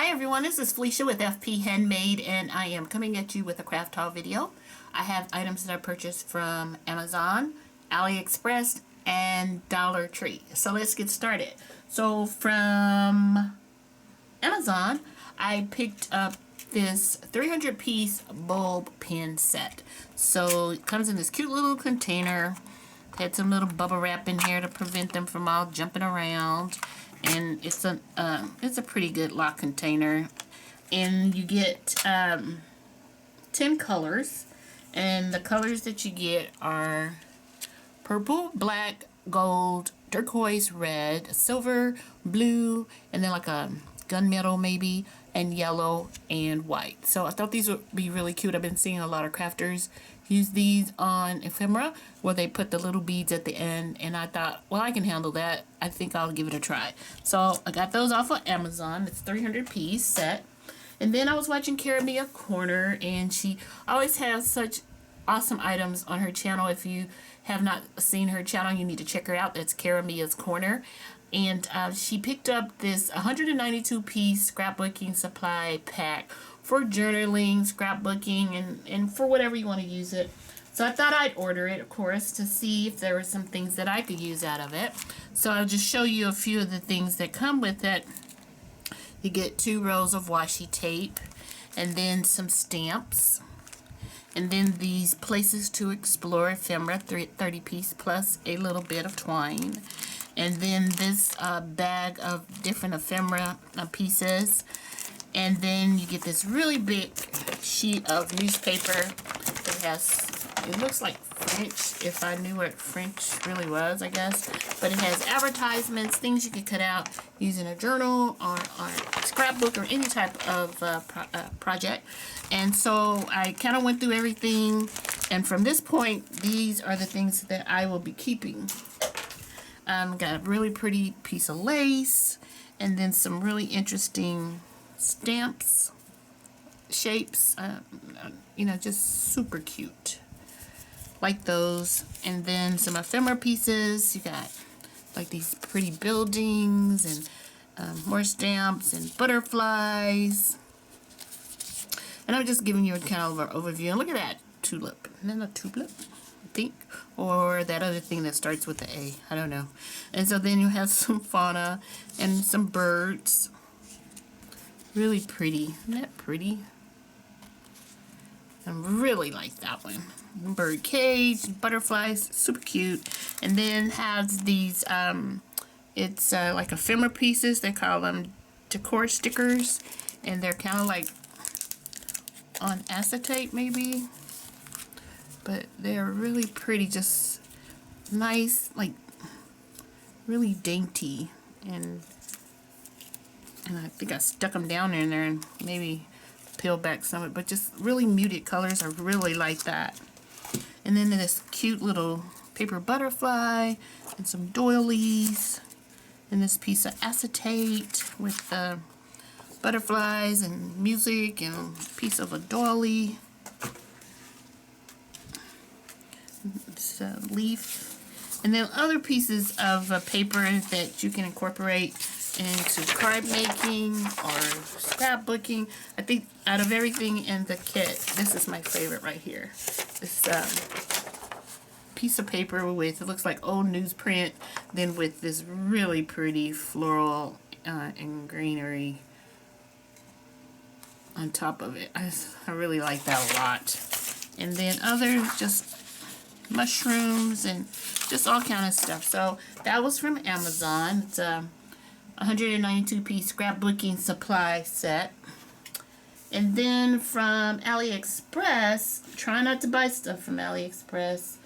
Hi everyone, this is Felicia with FP Handmade, and I am coming at you with a craft haul video. I have items that I purchased from Amazon, Aliexpress, and Dollar Tree. So let's get started. So from Amazon, I picked up this 300-piece bulb pen set. So it comes in this cute little container. Had some little bubble wrap in here to prevent them from all jumping around. And it's a pretty good lock container, and you get 10 colors, and the colors that you get are purple, black, gold, turquoise, red, silver, blue, and then like a gunmetal maybe, and yellow and white. So I thought these would be really cute. I've been seeing a lot of crafters use these on ephemera where they put the little beads at the end, and I thought, well, I can handle that. I think I'll give it a try. So I got those off of Amazon. It's 300-piece set. And then I was watching Karamia Corner, and she always has such awesome items on her channel. If you have not seen her channel, you need to check her out. That's Karamia's Corner. And she picked up this 192-piece scrapbooking supply pack for journaling, scrapbooking, and for whatever you want to use it. So I thought I'd order it, of course, to see if there were some things that I could use out of it. So I'll just show you a few of the things that come with it. You get 2 rows of washi tape, and then some stamps, and then these places to explore ephemera, 30-piece plus a little bit of twine. And then this bag of different ephemera pieces. And then you get this really big sheet of newspaper that has, it looks like French, if I knew what French really was, I guess. But it has advertisements, things you can cut out using a journal or a scrapbook or any type of project. And so I kind of went through everything. And from this point, these are the things that I will be keeping. Got a really pretty piece of lace, and then some really interesting stamps, shapes, you know, just super cute. Like those. And then some ephemera pieces. You got like these pretty buildings, and more stamps and butterflies. And I'm just giving you a kind of an overview. And look at that tulip. Isn't that a tulip? I think, or that other thing that starts with the A, I don't know. And so then you have some fauna and some birds. Really pretty. Isn't that pretty? I really like that one. Bird cage, butterflies, super cute. And then has these it's like ephemera pieces. They call them Decor Stickers, and they're kind of like on acetate maybe. But they're really pretty, just nice, like really dainty, and I think I stuck them down in there and maybe peeled back some of it, but just really muted colors. I really like that. And then this cute little paper butterfly and some doilies, and this piece of acetate with the butterflies and music, and a piece of a doily. It's a leaf, and then other pieces of paper that you can incorporate into card making or scrapbooking. I think out of everything in the kit, this is my favorite right here. This piece of paper with, it looks like old newsprint, then with this really pretty floral and greenery on top of it. I really like that a lot. And then other just mushrooms and just all kind of stuff. So that was from Amazon. It's a 192-piece scrapbooking supply set. And then from AliExpress, try not to buy stuff from AliExpress.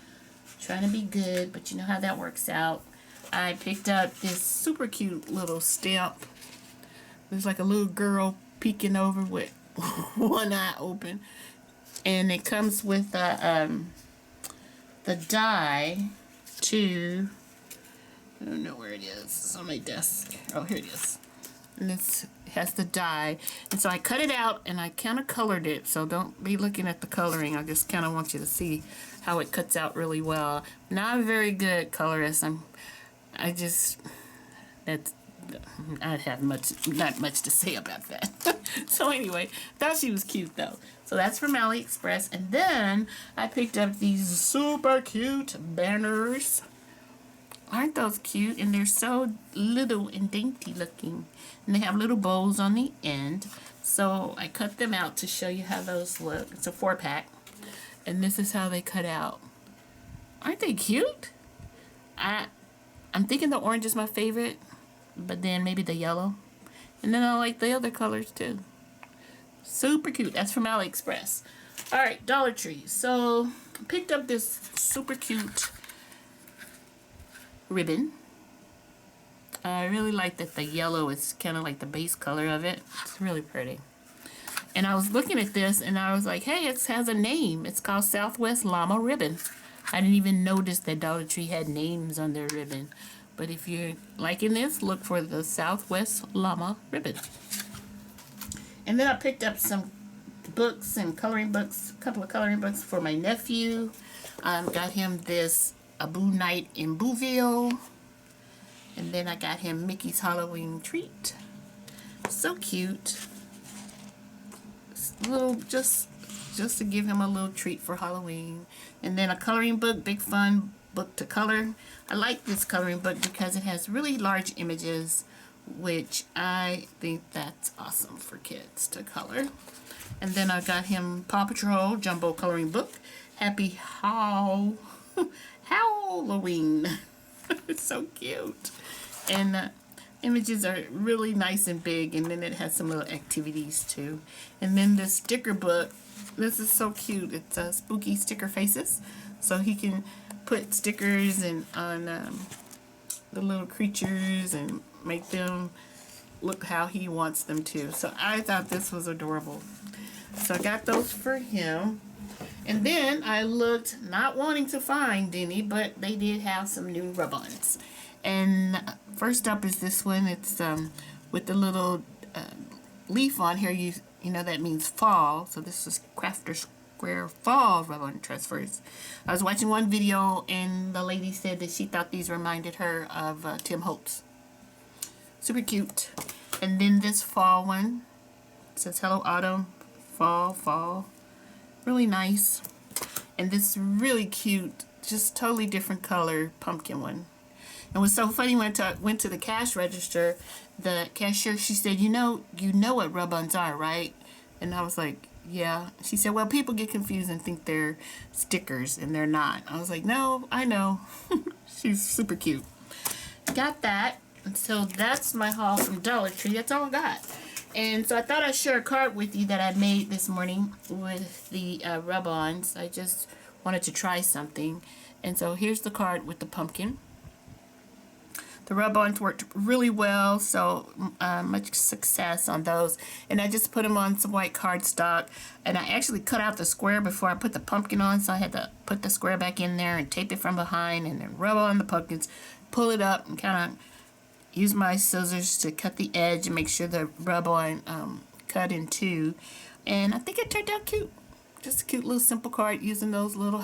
Trying to be good, but you know how that works out. I picked up this super cute little stamp. There's like a little girl peeking over with one eye open. And it comes with the die to, I don't know where it is. It's on my desk. Oh, here it is. And it has the die. And so I cut it out and I kind of colored it. So don't be looking at the coloring. I just kind of want you to see how it cuts out really well. Not a very good colorist. That's I have not much to say about that. So anyway, thought she was cute though. So that's from Aliexpress. And then I picked up these super cute banners. Aren't those cute? And they're so little and dainty looking. And they have little bows on the end. So I cut them out to show you how those look. It's a 4-pack. And this is how they cut out. Aren't they cute? I'm thinking the orange is my favorite, but then maybe the yellow. And then I like the other colors too. Super cute. That's from Aliexpress. Alright, Dollar Tree. So, I picked up this super cute ribbon. I really like that the yellow is kind of like the base color of it. It's really pretty. And I was looking at this and I was like, hey, it has a name. It's called Southwest Llama Ribbon. I didn't even notice that Dollar Tree had names on their ribbon. But if you're liking this, look for the Southwest Llama Ribbon. And then I picked up some books and coloring books, a couple of coloring books for my nephew. Got him this A Boo Night in Booville. And then I got him Mickey's Halloween Treat. So cute. Little, just to give him a little treat for Halloween. And then a coloring book, big fun book to color. I like this coloring book because it has really large images, which I think that's awesome for kids to color. And then I got him Paw Patrol jumbo coloring book. Happy Halloween. It's so cute. And images are really nice and big, and then it has some little activities too. And then the sticker book. This is so cute. It's spooky sticker faces, so he can put stickers and on the little creatures and make them look how he wants them to. So I thought this was adorable. So I got those for him. And then I looked, not wanting to find any, but they did have some new rub-ons. And first up is this one. It's with the little leaf on here. You know that means fall. So this is Crafter Square Fall rub-on transfers. I was watching one video and the lady said that she thought these reminded her of Tim Holtz. Super cute. And then this fall one. It says Hello Autumn, Fall, Fall. Really nice. And this really cute, just totally different color pumpkin one. And what's so funny, when I went to the cash register, the cashier, she said, you know what rub-ons are, right? And I was like, yeah. She said, well, people get confused and think they're stickers, and they're not. I was like, no, I know. She's super cute. Got that. And so that's my haul from Dollar Tree. That's all I got. And so I thought I'd share a card with you that I made this morning with the rub-ons. I just wanted to try something. And so here's the card with the pumpkin. The rub-ons worked really well, so much success on those. And I just put them on some white cardstock. And I actually cut out the square before I put the pumpkin on, so I had to put the square back in there and tape it from behind and then rub on the pumpkins, pull it up, and kind of use my scissors to cut the edge and make sure the rub-on cut in two. And I think it turned out cute. Just a cute little simple card using those little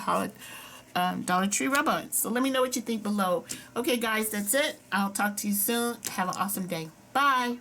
Dollar Tree rub-ons. So let me know what you think below. Okay, guys, that's it. I'll talk to you soon. Have an awesome day. Bye.